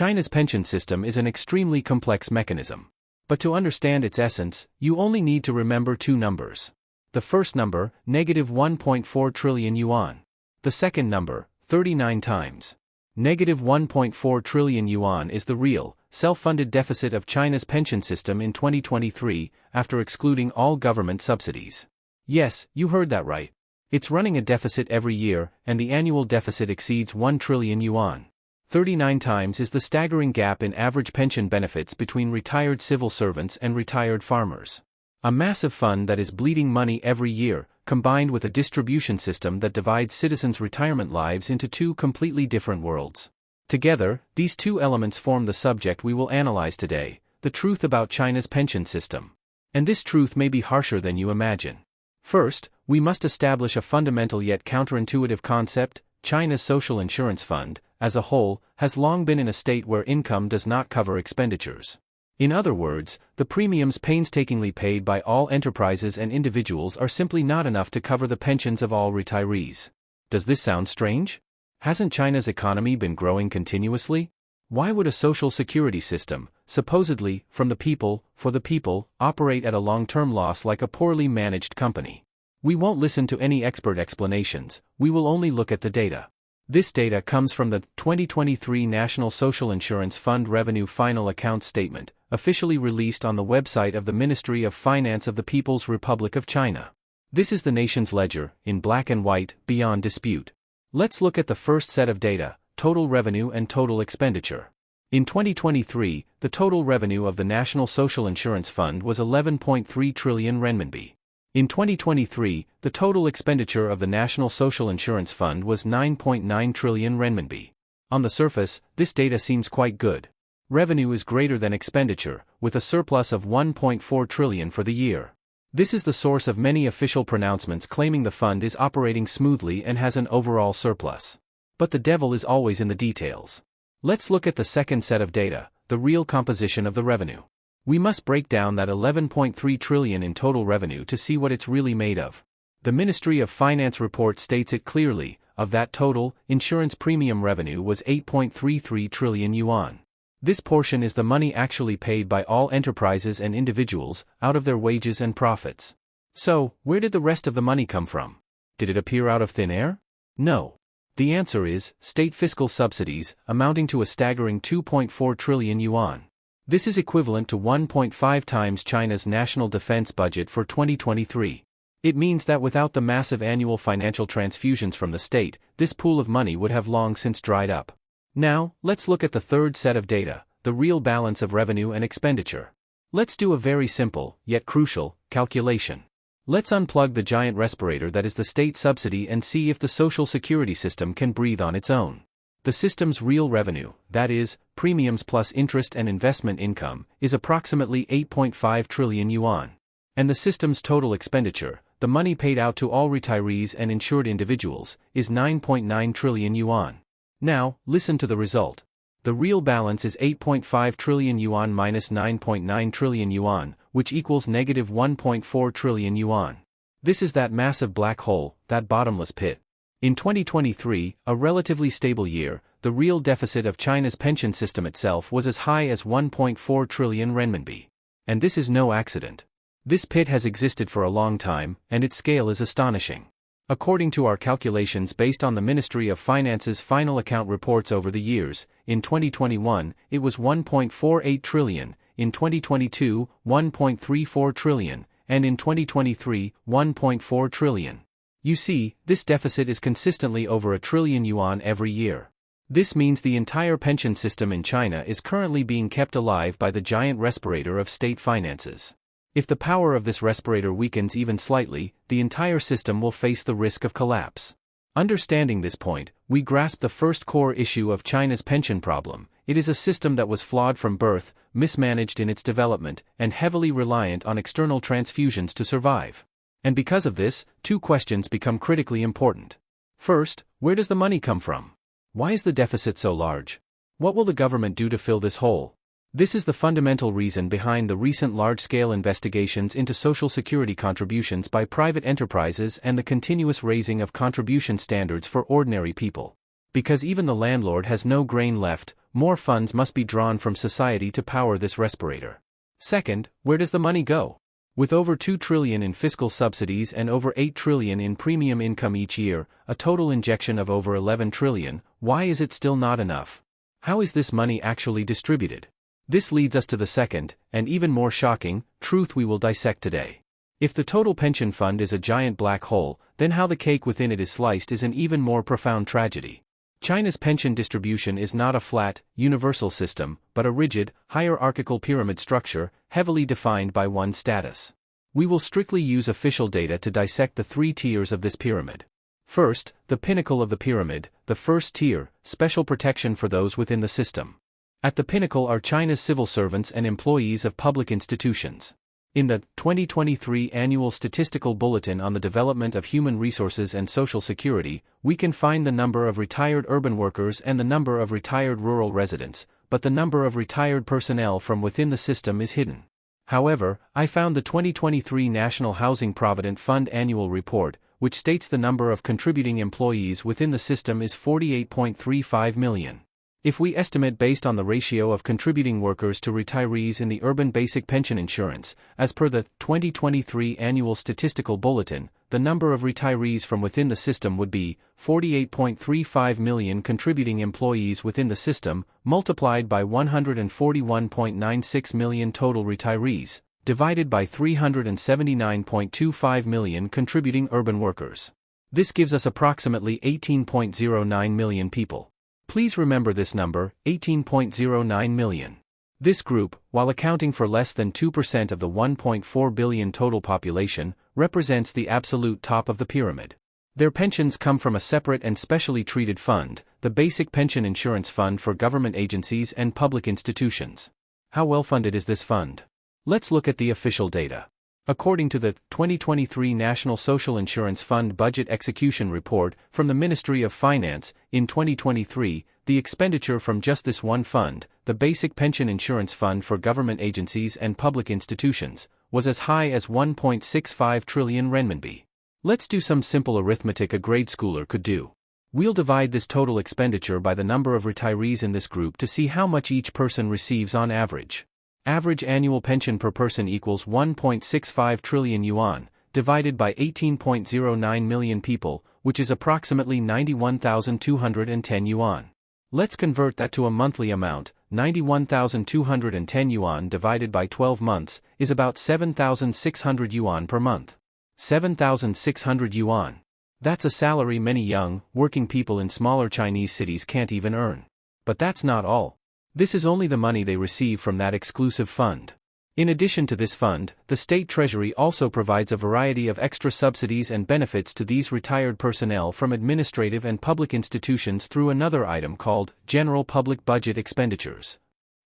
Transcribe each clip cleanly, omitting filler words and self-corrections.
China's pension system is an extremely complex mechanism. But to understand its essence, you only need to remember two numbers. The first number, negative 1.4 trillion yuan. The second number, 39 times. Negative 1.4 trillion yuan is the real, self-funded deficit of China's pension system in 2023, after excluding all government subsidies. Yes, you heard that right. It's running a deficit every year, and the annual deficit exceeds 1 trillion yuan. 39 times is the staggering gap in average pension benefits between retired civil servants and retired farmers. A massive fund that is bleeding money every year, combined with a distribution system that divides citizens' retirement lives into two completely different worlds. Together, these two elements form the subject we will analyze today, the truth about China's pension system. And this truth may be harsher than you imagine. First, we must establish a fundamental yet counterintuitive concept. China's social insurance fund, as a whole, has long been in a state where income does not cover expenditures. In other words, the premiums painstakingly paid by all enterprises and individuals are simply not enough to cover the pensions of all retirees. Does this sound strange? Hasn't China's economy been growing continuously? Why would a social security system, supposedly from the people, for the people, operate at a long-term loss like a poorly managed company? We won't listen to any expert explanations, we will only look at the data. This data comes from the 2023 National Social Insurance Fund Revenue Final Account Statement, officially released on the website of the Ministry of Finance of the People's Republic of China. This is the nation's ledger, in black and white, beyond dispute. Let's look at the first set of data, total revenue and total expenditure. In 2023, the total revenue of the National Social Insurance Fund was 11.3 trillion renminbi. In 2023, the total expenditure of the National Social Insurance Fund was 9.9 trillion renminbi. On the surface, this data seems quite good. Revenue is greater than expenditure, with a surplus of 1.4 trillion for the year. This is the source of many official pronouncements claiming the fund is operating smoothly and has an overall surplus. But the devil is always in the details. Let's look at the second set of data, the real composition of the revenue. We must break down that 11.3 trillion in total revenue to see what it's really made of. The Ministry of Finance report states it clearly, of that total, insurance premium revenue was 8.33 trillion yuan. This portion is the money actually paid by all enterprises and individuals, out of their wages and profits. So, where did the rest of the money come from? Did it appear out of thin air? No. The answer is, state fiscal subsidies, amounting to a staggering 2.4 trillion yuan. This is equivalent to 1.5 times China's national defense budget for 2023. It means that without the massive annual financial transfusions from the state, this pool of money would have long since dried up. Now, let's look at the third set of data, the real balance of revenue and expenditure. Let's do a very simple, yet crucial, calculation. Let's unplug the giant respirator that is the state subsidy and see if the social security system can breathe on its own. The system's real revenue, that is, premiums plus interest and investment income, is approximately 8.5 trillion yuan. And the system's total expenditure, the money paid out to all retirees and insured individuals, is 9.9 trillion yuan. Now, listen to the result. The real balance is 8.5 trillion yuan minus 9.9 trillion yuan, which equals negative 1.4 trillion yuan. This is that massive black hole, that bottomless pit. In 2023, a relatively stable year, the real deficit of China's pension system itself was as high as 1.4 trillion renminbi. And this is no accident. This pit has existed for a long time, and its scale is astonishing. According to our calculations based on the Ministry of Finance's final account reports over the years, in 2021, it was 1.48 trillion, in 2022, 1.34 trillion, and in 2023, 1.4 trillion. You see, this deficit is consistently over 1 trillion yuan every year. This means the entire pension system in China is currently being kept alive by the giant respirator of state finances. If the power of this respirator weakens even slightly, the entire system will face the risk of collapse. Understanding this point, we grasp the first core issue of China's pension problem. It is a system that was flawed from birth, mismanaged in its development, and heavily reliant on external transfusions to survive. And because of this, two questions become critically important. First, where does the money come from? Why is the deficit so large? What will the government do to fill this hole? This is the fundamental reason behind the recent large-scale investigations into social security contributions by private enterprises and the continuous raising of contribution standards for ordinary people. Because even the landlord has no grain left, more funds must be drawn from society to power this respirator. Second, where does the money go? With over 2 trillion in fiscal subsidies and over 8 trillion in premium income each year, a total injection of over 11 trillion, why is it still not enough? How is this money actually distributed? This leads us to the second, and even more shocking, truth we will dissect today. If the total pension fund is a giant black hole, then how the cake within it is sliced is an even more profound tragedy. China's pension distribution is not a flat, universal system, but a rigid, hierarchical pyramid structure, heavily defined by one status. We will strictly use official data to dissect the 3 tiers of this pyramid. First, the pinnacle of the pyramid, the first tier, special protection for those within the system. At the pinnacle are China's civil servants and employees of public institutions. In the 2023 Annual Statistical Bulletin on the Development of Human Resources and Social Security, we can find the number of retired urban workers and the number of retired rural residents, but the number of retired personnel from within the system is hidden. However, I found the 2023 National Housing Provident Fund Annual Report, which states the number of contributing employees within the system is 48.35 million. If we estimate based on the ratio of contributing workers to retirees in the urban basic pension insurance, as per the 2023 Annual Statistical Bulletin, the number of retirees from within the system would be 48.35 million contributing employees within the system, multiplied by 141.96 million total retirees, divided by 379.25 million contributing urban workers. This gives us approximately 18.09 million people. Please remember this number, 18.09 million. This group, while accounting for less than 2% of the 1.4 billion total population, represents the absolute top of the pyramid. Their pensions come from a separate and specially treated fund, the Basic Pension Insurance Fund for government agencies and public institutions. How well funded is this fund? Let's look at the official data. According to the 2023 National Social Insurance Fund Budget Execution Report from the Ministry of Finance, in 2023, the expenditure from just this one fund, the Basic Pension Insurance Fund for government agencies and public institutions, was as high as 1.65 trillion renminbi. Let's do some simple arithmetic a grade schooler could do. We'll divide this total expenditure by the number of retirees in this group to see how much each person receives on average. Average annual pension per person equals 1.65 trillion yuan, divided by 18.09 million people, which is approximately 91,210 yuan. Let's convert that to a monthly amount. 91,210 yuan divided by 12 months is about 7,600 yuan per month. 7,600 yuan. That's a salary many young, working people in smaller Chinese cities can't even earn. But that's not all. This is only the money they receive from that exclusive fund. In addition to this fund, the state treasury also provides a variety of extra subsidies and benefits to these retired personnel from administrative and public institutions through another item called General Public Budget Expenditures.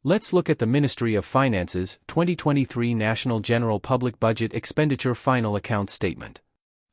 Let's look at the Ministry of Finance's 2023 National General Public Budget Expenditure Final Account Statement.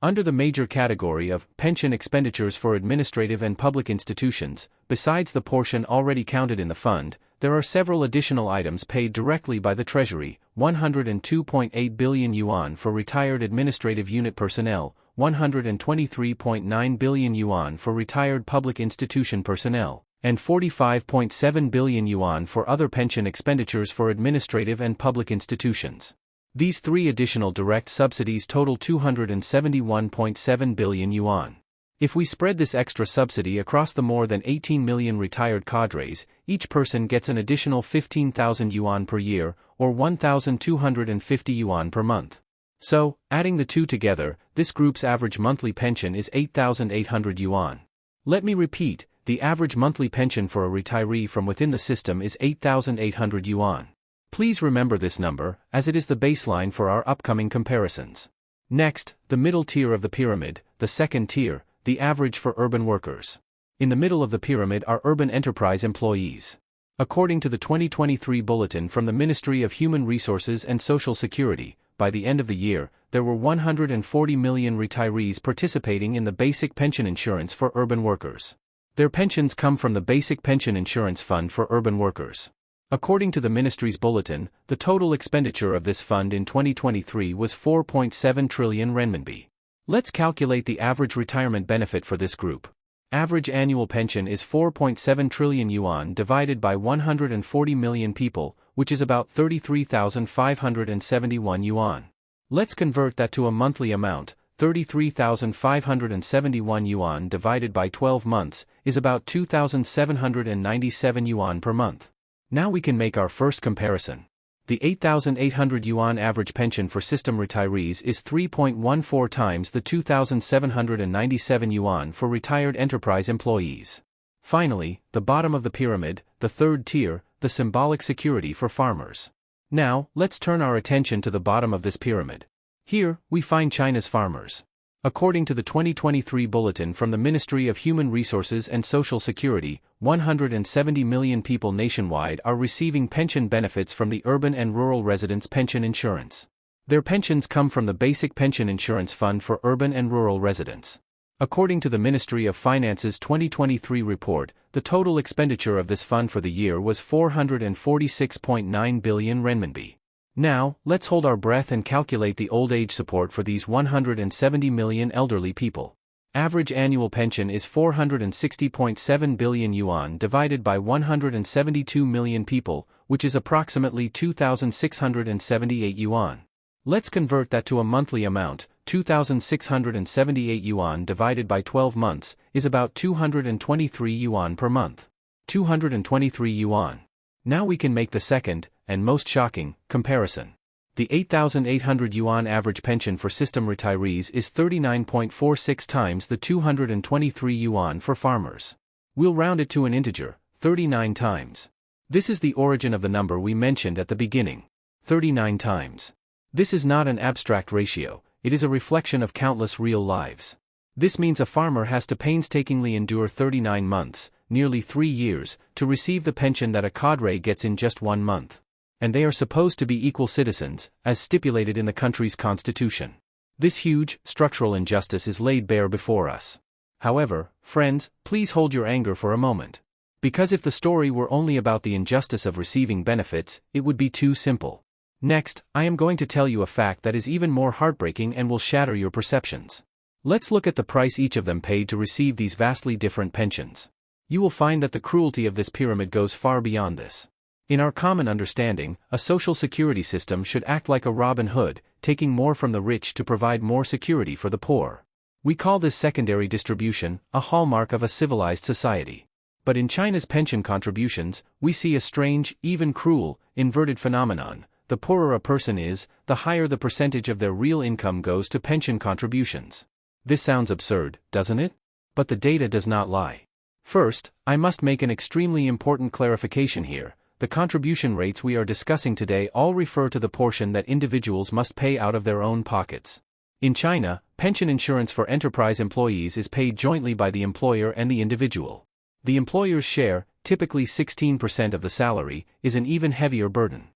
Under the major category of pension expenditures for administrative and public institutions, besides the portion already counted in the fund, there are several additional items paid directly by the Treasury: 102.8 billion yuan for retired administrative unit personnel, 123.9 billion yuan for retired public institution personnel, and 45.7 billion yuan for other pension expenditures for administrative and public institutions. These 3 additional direct subsidies total 271.7 billion yuan. If we spread this extra subsidy across the more than 18 million retired cadres, each person gets an additional 15,000 yuan per year, or 1,250 yuan per month. So, adding the two together, this group's average monthly pension is 8,800 yuan. Let me repeat, the average monthly pension for a retiree from within the system is 8,800 yuan. Please remember this number, as it is the baseline for our upcoming comparisons. Next, the middle tier of the pyramid, the second tier, the average for urban workers. In the middle of the pyramid are urban enterprise employees. According to the 2023 bulletin from the Ministry of Human Resources and Social Security, by the end of the year, there were 140 million retirees participating in the basic pension insurance for urban workers. Their pensions come from the Basic Pension Insurance Fund for urban workers. According to the ministry's bulletin, the total expenditure of this fund in 2023 was 4.7 trillion renminbi. Let's calculate the average retirement benefit for this group. Average annual pension is 4.7 trillion yuan divided by 140 million people, which is about 33,571 yuan. Let's convert that to a monthly amount. 33,571 yuan divided by 12 months is about 2,797 yuan per month. Now we can make our first comparison. The 8,800 yuan average pension for system retirees is 3.14 times the 2,797 yuan for retired enterprise employees. Finally, the bottom of the pyramid, the third tier, the symbolic security for farmers. Now, let's turn our attention to the bottom of this pyramid. Here, we find China's farmers. According to the 2023 bulletin from the Ministry of Human Resources and Social Security, 170 million people nationwide are receiving pension benefits from the Urban and Rural Residents Pension Insurance. Their pensions come from the Basic Pension Insurance Fund for Urban and Rural Residents. According to the Ministry of Finance's 2023 report, the total expenditure of this fund for the year was 446.9 billion renminbi. Now, let's hold our breath and calculate the old age support for these 170 million elderly people. Average annual pension is 460.7 billion yuan divided by 172 million people, which is approximately 2,678 yuan. Let's convert that to a monthly amount. 2,678 yuan divided by 12 months is about 223 yuan per month. 223 yuan. Now we can make the second, and most shocking, comparison. The 8,800 yuan average pension for system retirees is 39.46 times the 223 yuan for farmers. We'll round it to an integer, 39 times. This is the origin of the number we mentioned at the beginning. 39 times. This is not an abstract ratio, it is a reflection of countless real lives. This means a farmer has to painstakingly endure 39 months, nearly 3 years, to receive the pension that a cadre gets in just 1 month. And they are supposed to be equal citizens, as stipulated in the country's constitution. This huge, structural injustice is laid bare before us. However, friends, please hold your anger for a moment. Because if the story were only about the injustice of receiving benefits, it would be too simple. Next, I am going to tell you a fact that is even more heartbreaking and will shatter your perceptions. Let's look at the price each of them paid to receive these vastly different pensions. You will find that the cruelty of this pyramid goes far beyond this. In our common understanding, a social security system should act like a Robin Hood, taking more from the rich to provide more security for the poor. We call this secondary distribution, a hallmark of a civilized society. But in China's pension contributions, we see a strange, even cruel, inverted phenomenon. The poorer a person is, the higher the percentage of their real income goes to pension contributions. This sounds absurd, doesn't it? But the data does not lie. First, I must make an extremely important clarification here. The contribution rates we are discussing today all refer to the portion that individuals must pay out of their own pockets. In China, pension insurance for enterprise employees is paid jointly by the employer and the individual. The employer's share, typically 16% of the salary, is an even heavier burden.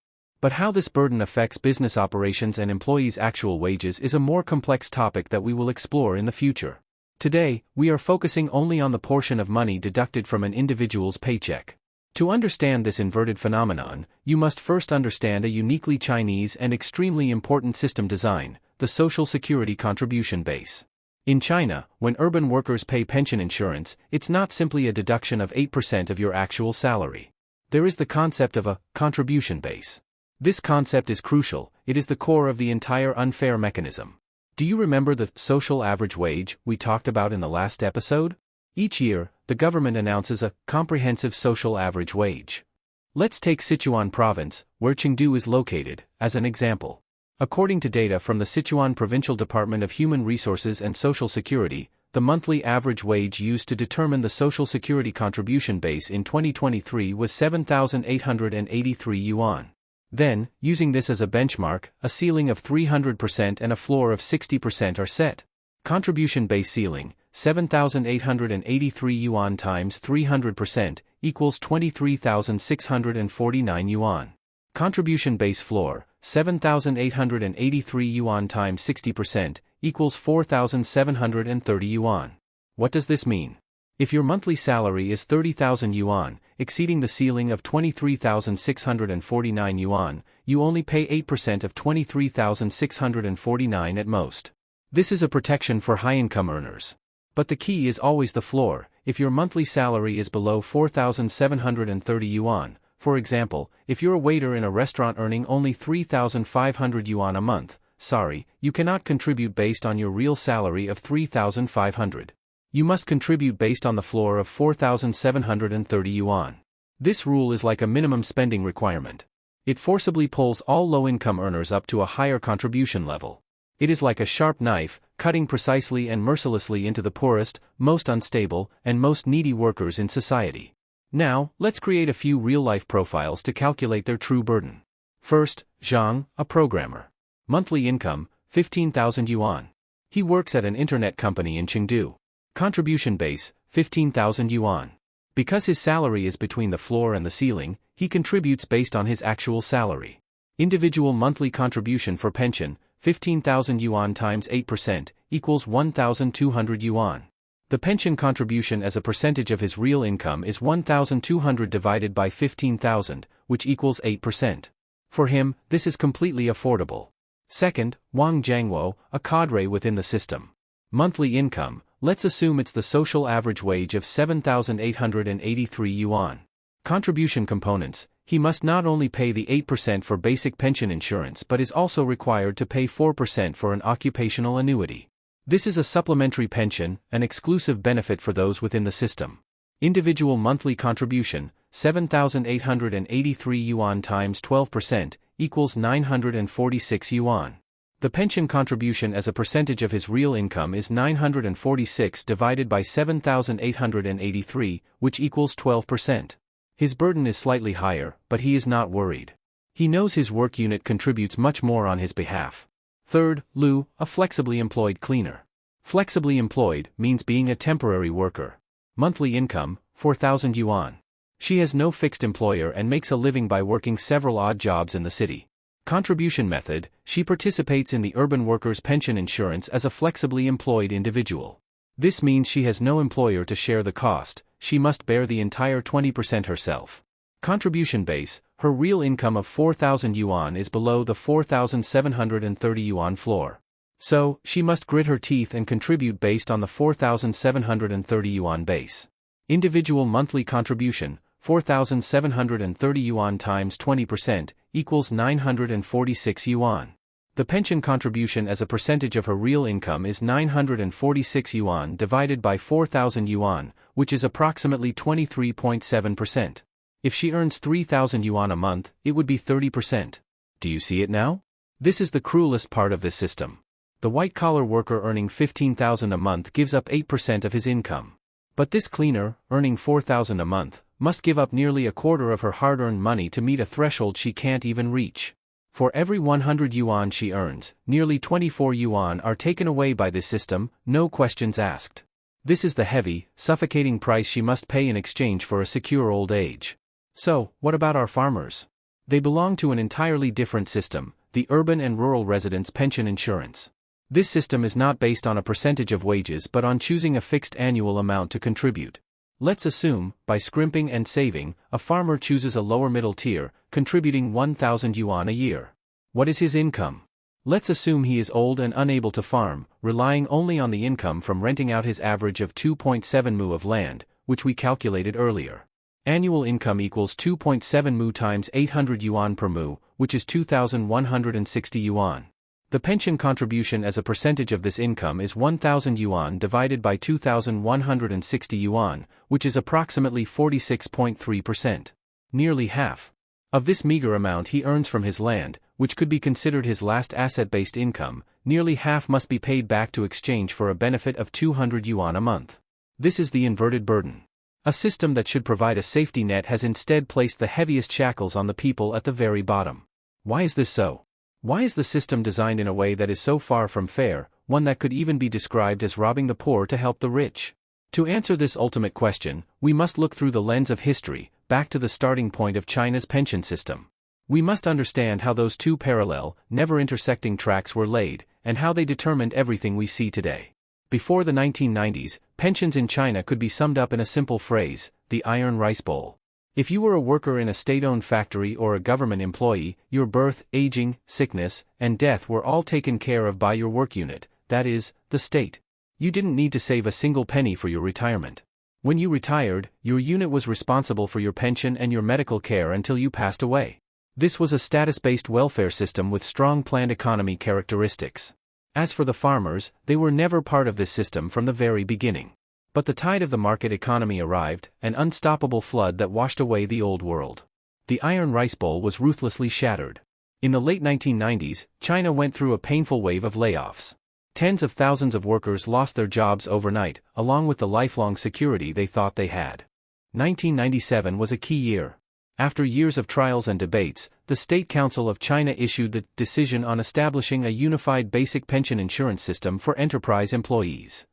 But how this burden affects business operations and employees' actual wages is a more complex topic that we will explore in the future. Today, we are focusing only on the portion of money deducted from an individual's paycheck. To understand this inverted phenomenon, you must first understand a uniquely Chinese and extremely important system design, the Social Security contribution base. In China, when urban workers pay pension insurance, it's not simply a deduction of 8% of your actual salary. There is the concept of a contribution base. This concept is crucial, it is the core of the entire unfair mechanism. Do you remember the social average wage we talked about in the last episode? Each year, the government announces a comprehensive social average wage. Let's take Sichuan province, where Chengdu is located, as an example. According to data from the Sichuan Provincial Department of Human Resources and Social Security, the monthly average wage used to determine the Social Security contribution base in 2023 was 7,883 yuan. Then, using this as a benchmark, a ceiling of 300% and a floor of 60% are set. Contribution base ceiling, 7,883 yuan times 300% equals 23,649 yuan. Contribution base floor, 7,883 yuan times 60% equals 4,730 yuan. What does this mean? If your monthly salary is 30,000 yuan, exceeding the ceiling of 23,649 yuan, you only pay 8% of 23,649 at most. This is a protection for high-income earners. But the key is always the floor. if your monthly salary is below 4,730 yuan. For example, if you're a waiter in a restaurant earning only 3,500 yuan a month, sorry, you cannot contribute based on your real salary of 3,500. You must contribute based on the floor of 4,730 yuan. This rule is like a minimum spending requirement. It forcibly pulls all low-income earners up to a higher contribution level. It is like a sharp knife, cutting precisely and mercilessly into the poorest, most unstable, and most needy workers in society. Now, let's create a few real-life profiles to calculate their true burden. First, Zhang, a programmer. Monthly income, 15,000 yuan. He works at an internet company in Chengdu. Contribution base, 15,000 yuan. Because his salary is between the floor and the ceiling, he contributes based on his actual salary. Individual monthly contribution for pension, 15,000 yuan times 8%, equals 1,200 yuan. The pension contribution as a percentage of his real income is 1,200 divided by 15,000, which equals 8%. For him, this is completely affordable. Second, Wang Jiangwo, a cadre within the system. Monthly income, let's assume it's the social average wage of 7,883 yuan. Contribution components, he must not only pay the 8% for basic pension insurance but is also required to pay 4% for an occupational annuity. This is a supplementary pension, an exclusive benefit for those within the system. Individual monthly contribution, 7,883 yuan times 12%, equals 946 yuan. The pension contribution as a percentage of his real income is 946 divided by 7,883, which equals 12%. His burden is slightly higher, but he is not worried. He knows his work unit contributes much more on his behalf. Third, Lu, a flexibly employed cleaner. Flexibly employed means being a temporary worker. Monthly income, 4,000 yuan. She has no fixed employer and makes a living by working several odd jobs in the city. Contribution method, she participates in the urban workers' pension insurance as a flexibly employed individual. This means she has no employer to share the cost, she must bear the entire 20% herself. Contribution base, her real income of 4,000 yuan is below the 4,730 yuan floor. So, she must grit her teeth and contribute based on the 4,730 yuan base. Individual monthly contribution, 4,730 yuan times 20%, equals 946 yuan. The pension contribution as a percentage of her real income is 946 yuan divided by 4,000 yuan, which is approximately 23.7%. If she earns 3,000 yuan a month, it would be 30%. Do you see it now? This is the cruelest part of this system. The white-collar worker earning 15,000 a month gives up 8% of his income. But this cleaner, earning 4,000 a month, must give up nearly a quarter of her hard-earned money to meet a threshold she can't even reach. For every 100 yuan she earns, nearly 24 yuan are taken away by this system, no questions asked. This is the heavy, suffocating price she must pay in exchange for a secure old age. So, what about our farmers? They belong to an entirely different system, the urban and rural residents' pension insurance. This system is not based on a percentage of wages but on choosing a fixed annual amount to contribute. Let's assume, by scrimping and saving, a farmer chooses a lower middle tier, contributing 1,000 yuan a year. What is his income? Let's assume he is old and unable to farm, relying only on the income from renting out his average of 2.7 mu of land, which we calculated earlier. Annual income equals 2.7 mu times 800 yuan per mu, which is 2,160 yuan. The pension contribution as a percentage of this income is 1,000 yuan divided by 2,160 yuan, which is approximately 46.3%. Nearly half. Of this meager amount he earns from his land, which could be considered his last asset-based income, nearly half must be paid back to exchange for a benefit of 200 yuan a month. This is the inverted burden. A system that should provide a safety net has instead placed the heaviest shackles on the people at the very bottom. Why is this so? Why is the system designed in a way that is so far from fair, one that could even be described as robbing the poor to help the rich? To answer this ultimate question, we must look through the lens of history, back to the starting point of China's pension system. We must understand how those two parallel, never intersecting tracks were laid, and how they determined everything we see today. Before the 1990s, pensions in China could be summed up in a simple phrase: the iron rice bowl. If you were a worker in a state-owned factory or a government employee, your birth, aging, sickness, and death were all taken care of by your work unit, that is, the state. You didn't need to save a single penny for your retirement. When you retired, your unit was responsible for your pension and your medical care until you passed away. This was a status-based welfare system with strong planned economy characteristics. As for the farmers, they were never part of this system from the very beginning. But the tide of the market economy arrived, an unstoppable flood that washed away the old world. The iron rice bowl was ruthlessly shattered. In the late 1990s, China went through a painful wave of layoffs. Tens of thousands of workers lost their jobs overnight, along with the lifelong security they thought they had. 1997 was a key year. After years of trials and debates, the State Council of China issued the decision on establishing a unified basic pension insurance system for enterprise employees.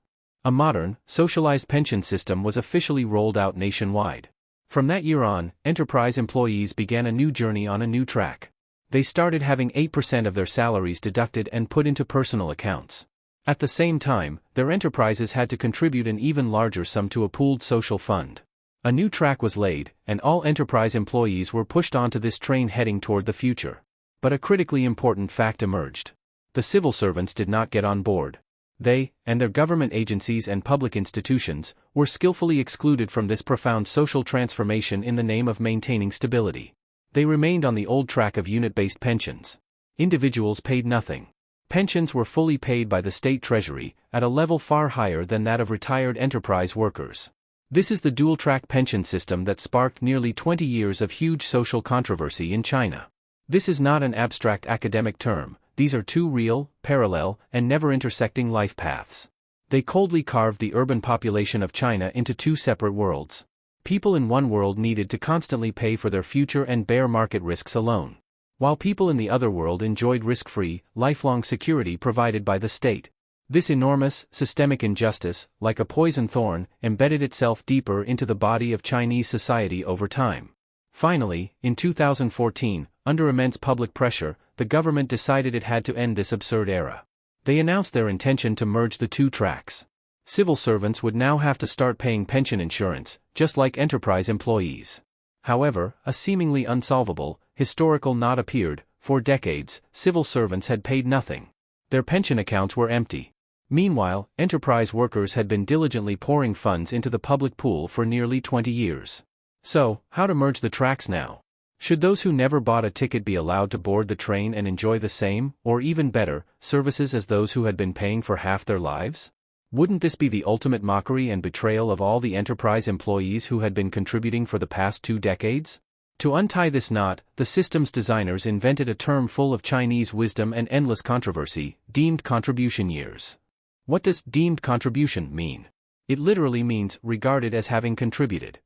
A modern, socialized pension system was officially rolled out nationwide. From that year on, enterprise employees began a new journey on a new track. They started having 8% of their salaries deducted and put into personal accounts. At the same time, their enterprises had to contribute an even larger sum to a pooled social fund. A new track was laid, and all enterprise employees were pushed onto this train heading toward the future. But a critically important fact emerged. The civil servants did not get on board. They, and their government agencies and public institutions, were skillfully excluded from this profound social transformation in the name of maintaining stability. They remained on the old track of unit-based pensions. Individuals paid nothing. Pensions were fully paid by the state treasury, at a level far higher than that of retired enterprise workers. This is the dual-track pension system that sparked nearly 20 years of huge social controversy in China. This is not an abstract academic term, these are two real, parallel, and never-intersecting life paths. They coldly carved the urban population of China into two separate worlds. People in one world needed to constantly pay for their future and bear market risks alone, while people in the other world enjoyed risk-free, lifelong security provided by the state. This enormous, systemic injustice, like a poison thorn, embedded itself deeper into the body of Chinese society over time. Finally, in 2014, under immense public pressure, the government decided it had to end this absurd era. They announced their intention to merge the two tracks. Civil servants would now have to start paying pension insurance, just like enterprise employees. However, a seemingly unsolvable, historical knot appeared. For decades, civil servants had paid nothing. Their pension accounts were empty. Meanwhile, enterprise workers had been diligently pouring funds into the public pool for nearly 20 years. So, how to merge the tracks now? Should those who never bought a ticket be allowed to board the train and enjoy the same, or even better, services as those who had been paying for half their lives? Wouldn't this be the ultimate mockery and betrayal of all the enterprise employees who had been contributing for the past 2 decades? To untie this knot, the system's designers invented a term full of Chinese wisdom and endless controversy: deemed contribution years. What does deemed contribution mean? It literally means regarded as having contributed.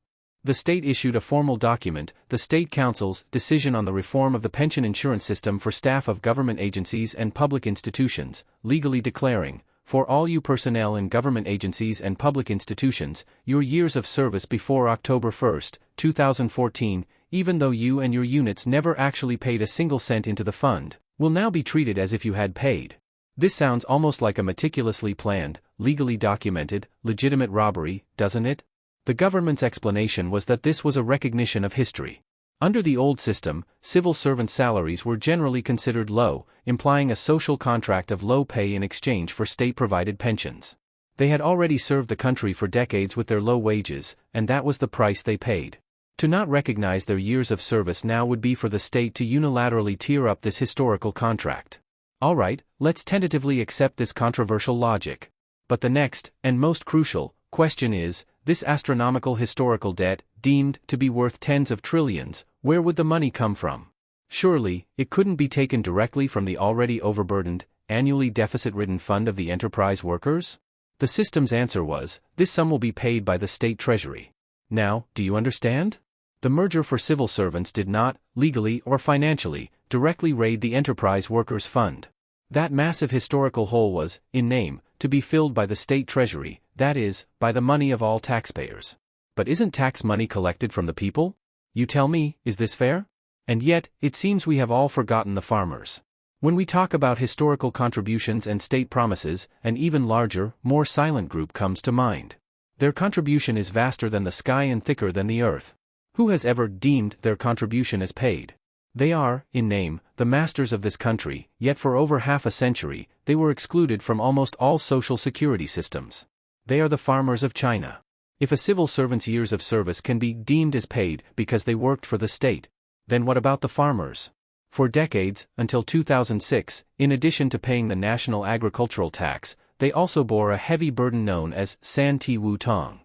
The state issued a formal document, the State Council's Decision on the Reform of the Pension Insurance System for Staff of Government Agencies and Public Institutions, legally declaring, for all you personnel in government agencies and public institutions, your years of service before October 1, 2014, even though you and your units never actually paid a single cent into the fund, will now be treated as if you had paid. This sounds almost like a meticulously planned, legally documented, legitimate robbery, doesn't it? The government's explanation was that this was a recognition of history. Under the old system, civil servant salaries were generally considered low, implying a social contract of low pay in exchange for state-provided pensions. They had already served the country for decades with their low wages, and that was the price they paid. To not recognize their years of service now would be for the state to unilaterally tear up this historical contract. Alright, let's tentatively accept this controversial logic. But the next, and most crucial, question is, this astronomical historical debt, deemed to be worth tens of trillions, where would the money come from? Surely, it couldn't be taken directly from the already overburdened, annually deficit-ridden fund of the enterprise workers? The system's answer was, this sum will be paid by the state treasury. Now, do you understand? The merger for civil servants did not, legally or financially, directly raid the enterprise workers' fund. That massive historical hole was, in name, to be filled by the state treasury, that is, by the money of all taxpayers. But isn't tax money collected from the people? You tell me, is this fair? And yet, it seems we have all forgotten the farmers. When we talk about historical contributions and state promises, an even larger, more silent group comes to mind. Their contribution is vaster than the sky and thicker than the earth. Who has ever deemed their contribution as paid? They are, in name, the masters of this country, yet for over half a century, they were excluded from almost all social security systems. They are the farmers of China. If a civil servant's years of service can be deemed as paid because they worked for the state, then what about the farmers? For decades, until 2006, in addition to paying the national agricultural tax, they also bore a heavy burden known as San Ti Wu Tong.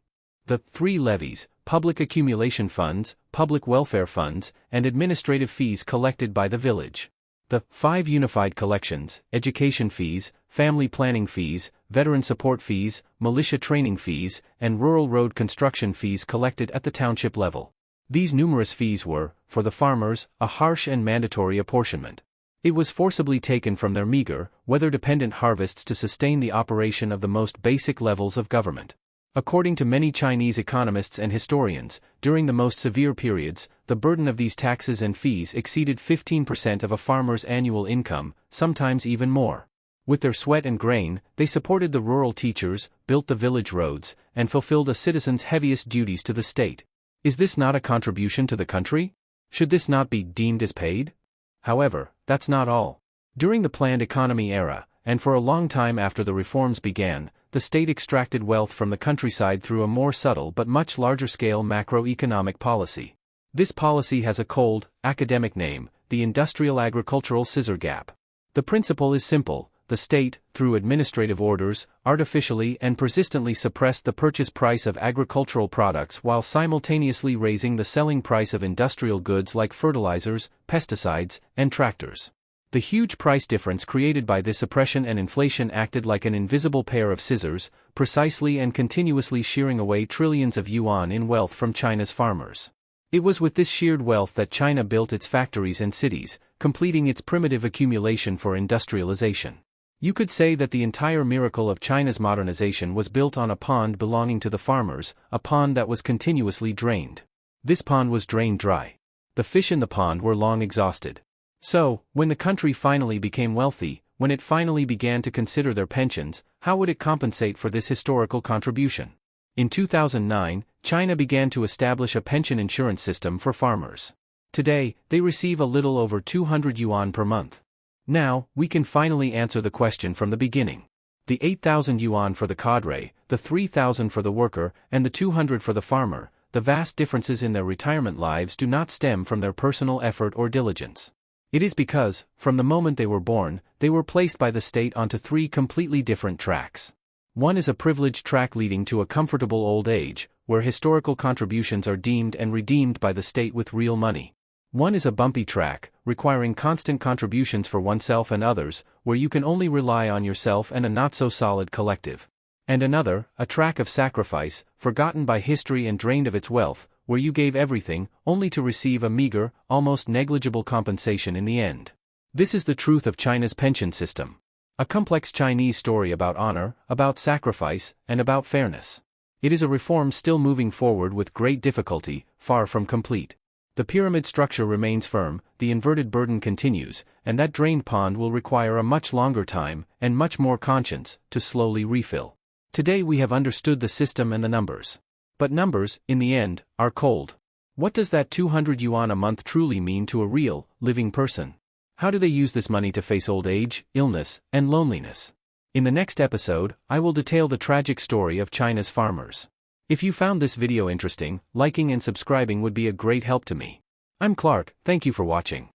The three levies, public accumulation funds, public welfare funds, and administrative fees collected by the village. The 5 unified collections, education fees, family planning fees, veteran support fees, militia training fees, and rural road construction fees collected at the township level. These numerous fees were, for the farmers, a harsh and mandatory apportionment. It was forcibly taken from their meager, weather-dependent harvests to sustain the operation of the most basic levels of government. According to many Chinese economists and historians, during the most severe periods, the burden of these taxes and fees exceeded 15% of a farmer's annual income, sometimes even more. With their sweat and grain, they supported the rural teachers, built the village roads, and fulfilled a citizen's heaviest duties to the state. Is this not a contribution to the country? Should this not be deemed as paid? However, that's not all. During the planned economy era, and for a long time after the reforms began, the state extracted wealth from the countryside through a more subtle but much larger-scale macroeconomic policy. This policy has a cold, academic name, the industrial agricultural scissor gap. The principle is simple: the state, through administrative orders, artificially and persistently suppressed the purchase price of agricultural products while simultaneously raising the selling price of industrial goods like fertilizers, pesticides, and tractors. The huge price difference created by this oppression and inflation acted like an invisible pair of scissors, precisely and continuously shearing away trillions of yuan in wealth from China's farmers. It was with this sheared wealth that China built its factories and cities, completing its primitive accumulation for industrialization. You could say that the entire miracle of China's modernization was built on a pond belonging to the farmers, a pond that was continuously drained. This pond was drained dry. The fish in the pond were long exhausted. So, when the country finally became wealthy, when it finally began to consider their pensions, how would it compensate for this historical contribution? In 2009, China began to establish a pension insurance system for farmers. Today, they receive a little over 200 yuan per month. Now, we can finally answer the question from the beginning. The 8,000 yuan for the cadre, the 3,000 for the worker, and the 200 for the farmer, the vast differences in their retirement lives do not stem from their personal effort or diligence. It is because, from the moment they were born, they were placed by the state onto 3 completely different tracks. One is a privileged track leading to a comfortable old age, where historical contributions are deemed and redeemed by the state with real money. One is a bumpy track, requiring constant contributions for oneself and others, where you can only rely on yourself and a not-so-solid collective. And another, a track of sacrifice, forgotten by history and drained of its wealth, where you gave everything, only to receive a meager, almost negligible compensation in the end. This is the truth of China's pension system. A complex Chinese story about honor, about sacrifice, and about fairness. It is a reform still moving forward with great difficulty, far from complete. The pyramid structure remains firm, the inverted burden continues, and that drained pond will require a much longer time, and much more conscience, to slowly refill. Today we have understood the system and the numbers. But numbers, in the end, are cold. What does that 200 yuan a month truly mean to a real, living person? How do they use this money to face old age, illness, and loneliness? In the next episode, I will detail the tragic story of China's farmers. If you found this video interesting, liking and subscribing would be a great help to me. I'm Clark, thank you for watching.